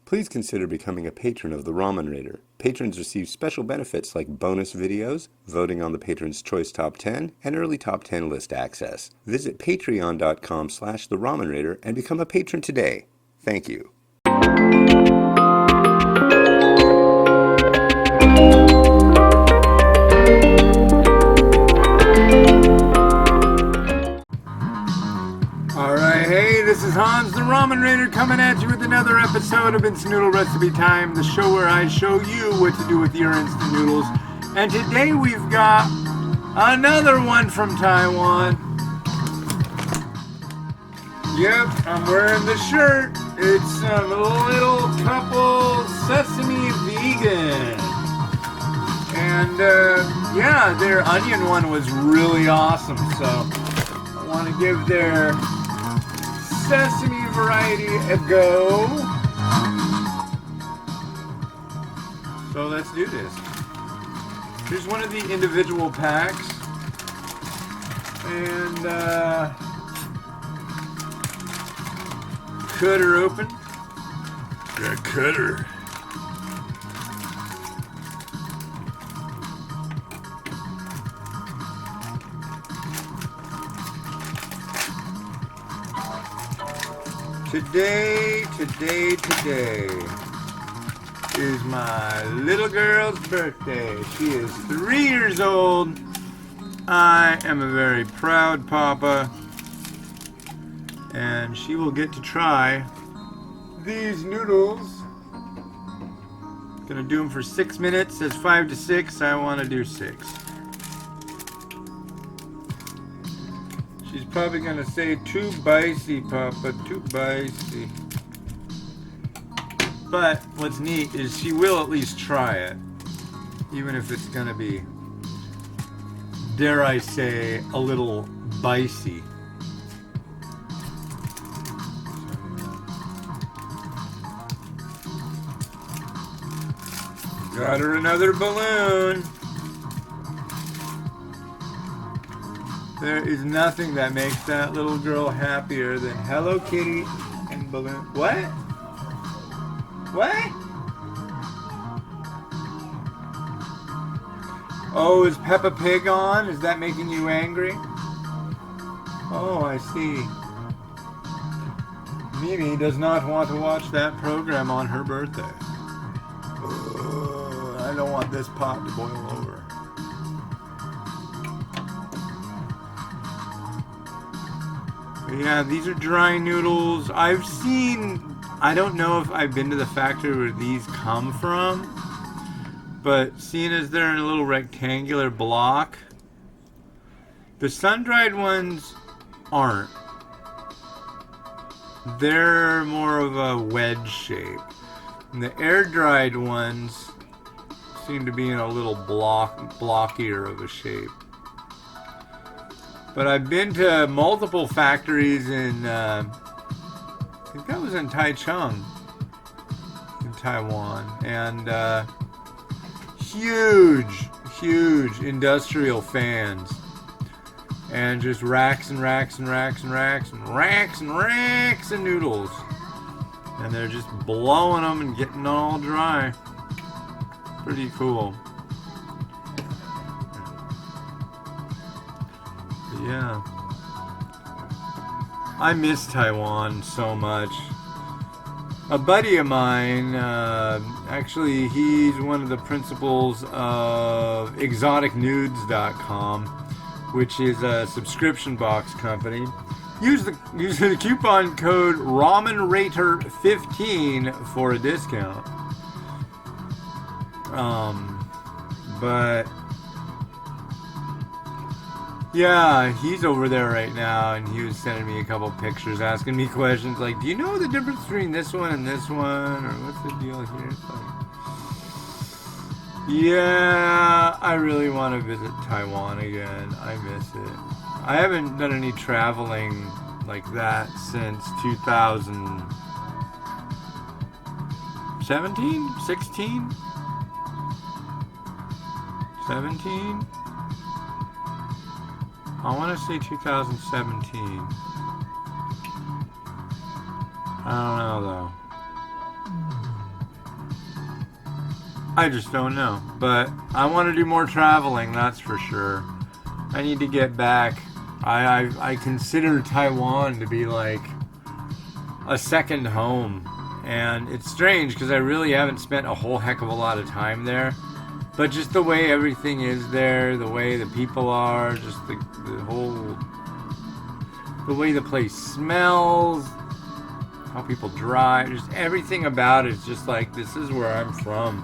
Please consider becoming a patron of the Ramen Raider. Patrons receive special benefits like bonus videos, voting on the Patron's Choice Top 10, and early Top 10 list access. Visit patreon.com/the Ramen Raider and become a patron today. Thank you. Alright, hey, this is Hans the Ramen Raider coming at you with another episode of It's Noodle Recipe Time, the show where I show you what to do with your instant noodles. And today we've got another one from Taiwan. Yep, I'm wearing the shirt. It's a little couple Sesame vegan. And yeah, their onion one was really awesome, so I want to give their Sesame variety a go. So let's do this. Here's one of the individual packs. And cut her open. Yeah, cut her. Today is my little girl's birthday. She is 3 years old. I am a very proud papa. And she will get to try these noodles. Gonna do them for 6 minutes. Says 5 to 6. I want to do 6. She's probably gonna say too spicy, Papa, too spicy. But what's neat is she will at least try it, even if it's gonna be, dare I say, a little spicy. Got her another balloon. There is nothing that makes that little girl happier than Hello Kitty and balloon. What? What? Oh, is Peppa Pig on? Is that making you angry? Oh, I see. Mimi does not want to watch that program on her birthday. I don't want this pot to boil over. Yeah, these are dry noodles. I've seen, I don't know if I've been to the factory where these come from, but seeing as they're in a little rectangular block, the sun-dried ones aren't. They're more of a wedge shape. And the air-dried ones seem to be in a little blockier of a shape. But I've been to multiple factories in, I think that was in Taichung, in Taiwan, and huge industrial fans, and just racks and racks and racks and racks and racks and racks of noodles, and they're just blowing them and getting all dry. Pretty cool. Yeah. I miss Taiwan so much. A buddy of mine, actually he's one of the principals of exoticnudes.com, which is a subscription box company. Use the coupon code RamenRater15 for a discount. But yeah, he's over there right now, and he was sending me a couple pictures, asking me questions like, do you know the difference between this one and this one, or what's the deal here? It's like, yeah, I really want to visit Taiwan again. I miss it. I haven't done any traveling like that since 2017, 16, 17. I want to say 2017. I don't know though. I just don't know. But I want to do more traveling, that's for sure. I need to get back. I consider Taiwan to be like a second home. And it's strange because I really haven't spent a whole heck of a lot of time there. But just the way everything is there, the way the people are, just the whole... the way the place smells, how people drive, just everything about it is just like, this is where I'm from.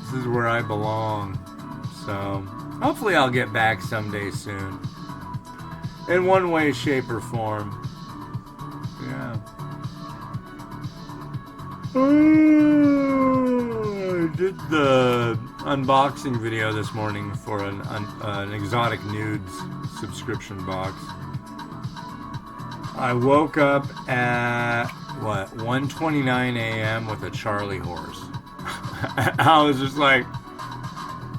This is where I belong. So, hopefully I'll get back someday soon. In one way, shape, or form. Yeah. I did the unboxing video this morning for an exotic nudes subscription box. I woke up at, 1:29 a.m. with a Charlie horse. I was just like,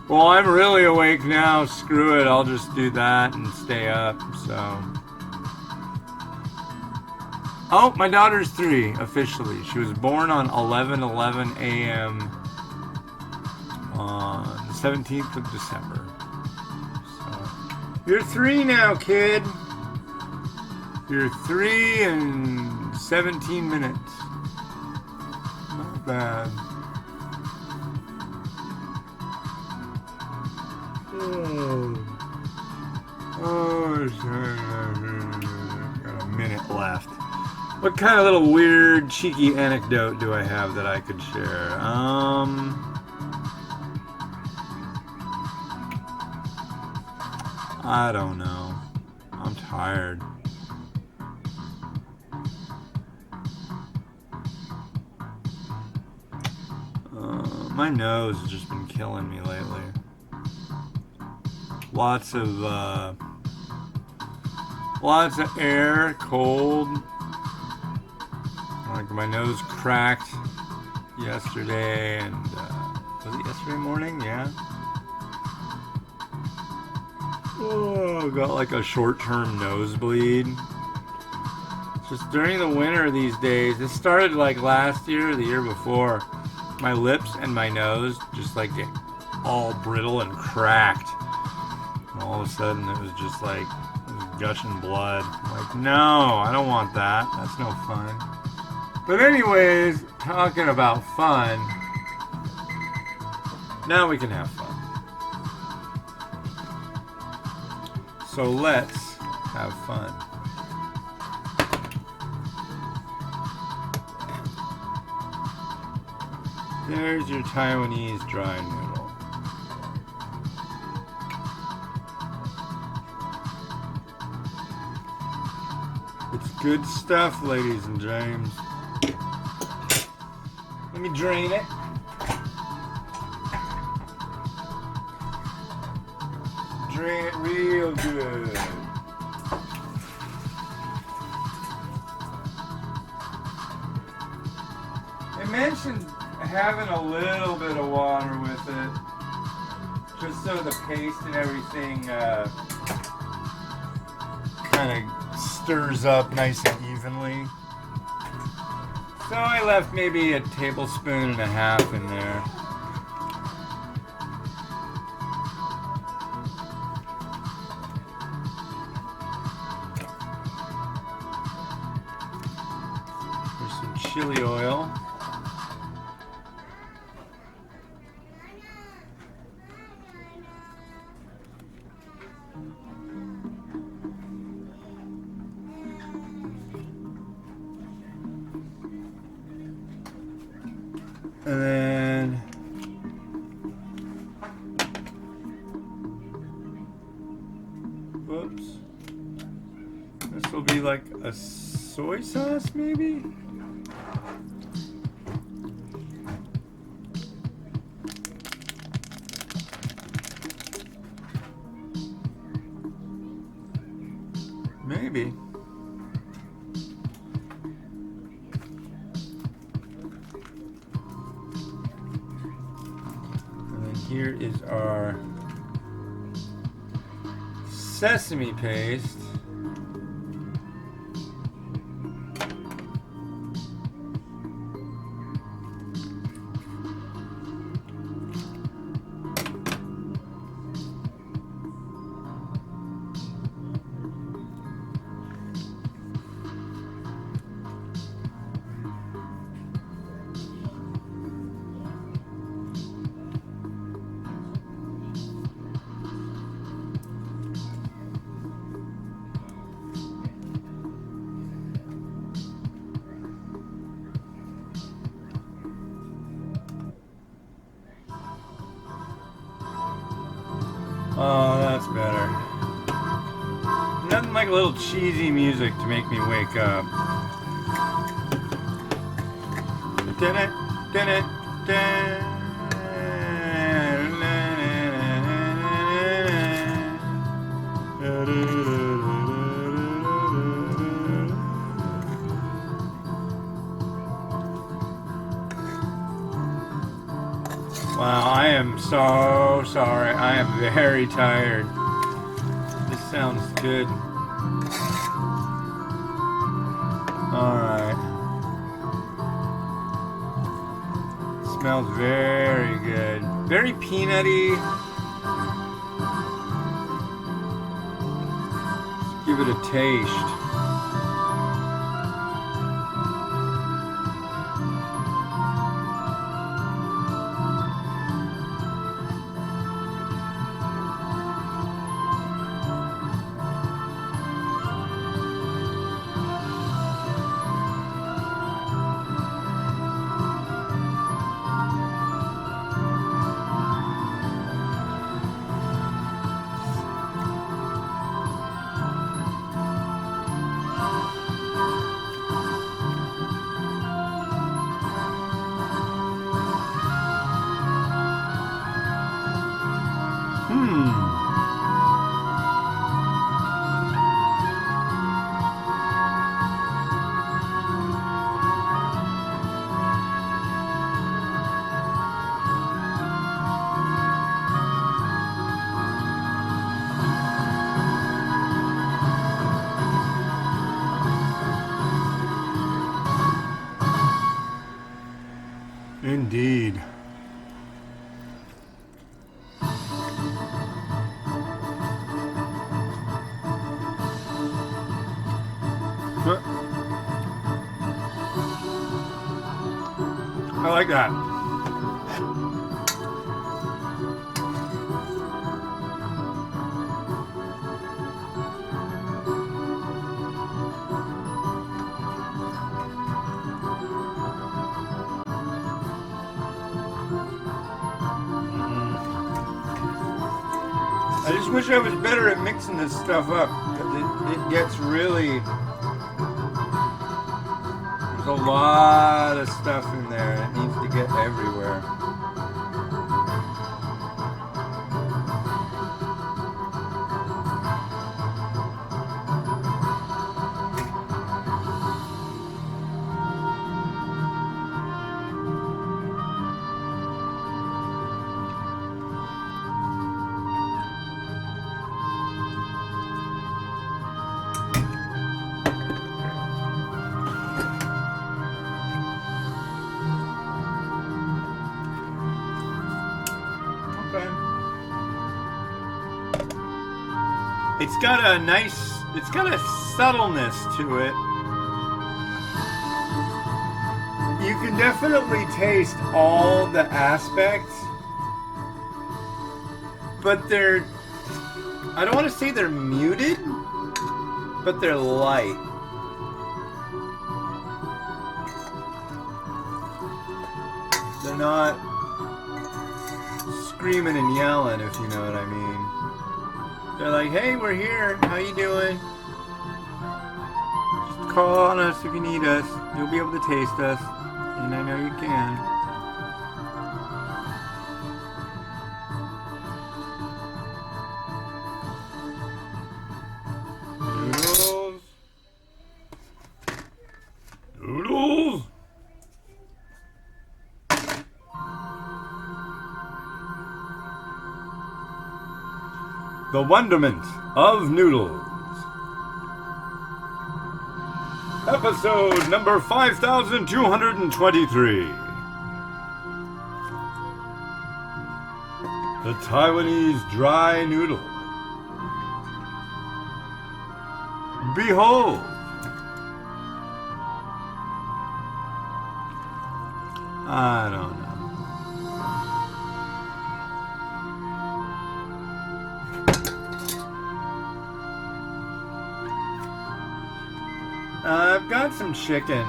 well, I'm really awake now. Screw it. I'll just do that and stay up. So. Oh, my daughter's 3, officially. She was born on 11:11 a.m. on the 17th of December. So, you're 3 now, kid. You're 3 and 17 minutes. Not bad. Got a minute left. What kind of little weird, cheeky anecdote do I have that I could share? I don't know. I'm tired. My nose has just been killing me lately. Lots of air, cold. Like my nose cracked yesterday, and was it yesterday morning? Yeah. Oh, got like a short-term nosebleed. Just during the winter these days. This started like last year or the year before. My lips and my nose just like get all brittle and cracked. And all of a sudden it was just like gushing blood. I'm like, no, I don't want that. That's no fun. But anyways, talking about fun, now we can have fun. So let's have fun. There's your Taiwanese dry noodle. It's good stuff, ladies and James. Let me drain it. Drain it real good. I mentioned having a little bit of water with it, just so the paste and everything kind of stirs up nice and evenly. So I left maybe a tablespoon and a half in there. There's some chili oil. And then whoops. This will be like a soy sauce maybe? Maybe. Here is our sesame paste. Oh, that's better. Nothing like a little cheesy music to make me wake up. Dun-it, dun-it, dun. Wow, I am so sorry. I am very tired. This sounds good. Alright. Smells very good. Very peanutty. Let's give it a taste. Indeed. I like that. I just wish I was better at mixing this stuff up, because it gets really... There's a lot of stuff in there. It needs to get everywhere. It's got a subtleness to it. You can definitely taste all the aspects, but I don't want to say they're muted, but they're light. They're not screaming and yelling, if you know what I mean. They're like, hey, we're here. How you doing? Just call on us if you need us. You'll be able to taste us. And I know you can. Noodles. Noodles. The Wonderment of Noodles. Episode number 5223. The Taiwanese dry noodle. Behold. I don't know. I've got some chicken.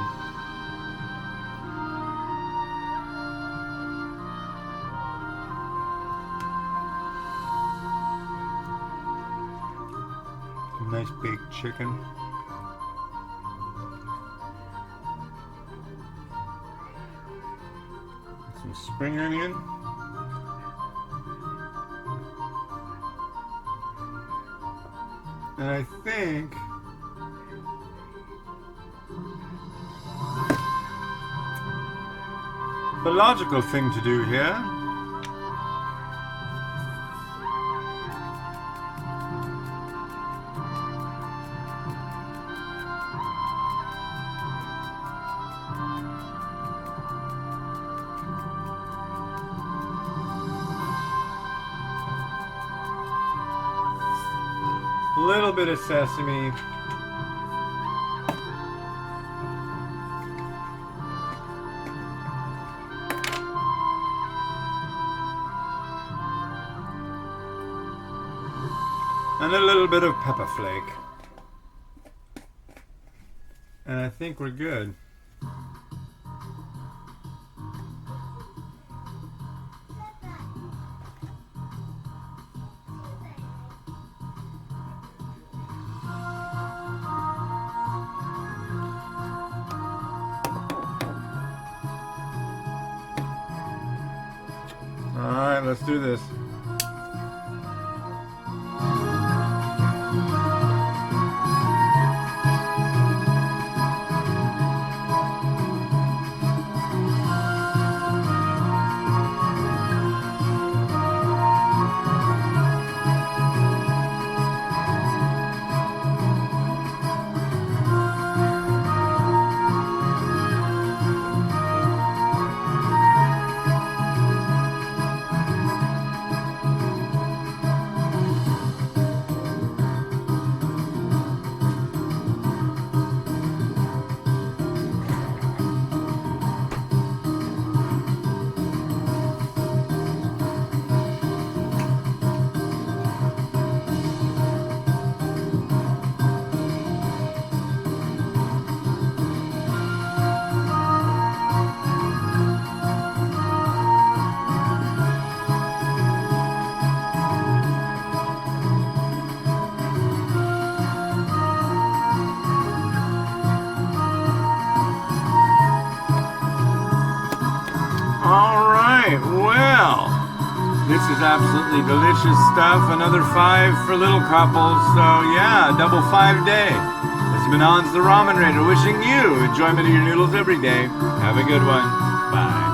Nice baked chicken. Some spring onion. And I think the logical thing to do here a little bit of sesame. And a little bit of pepper flake. And I think we're good. Alright, let's do this. Alright, well, this is absolutely delicious stuff. Another 5 for little couples. So yeah, double 5 day. This has been Hans the Ramen Raider wishing you enjoyment of your noodles every day. Have a good one. Bye.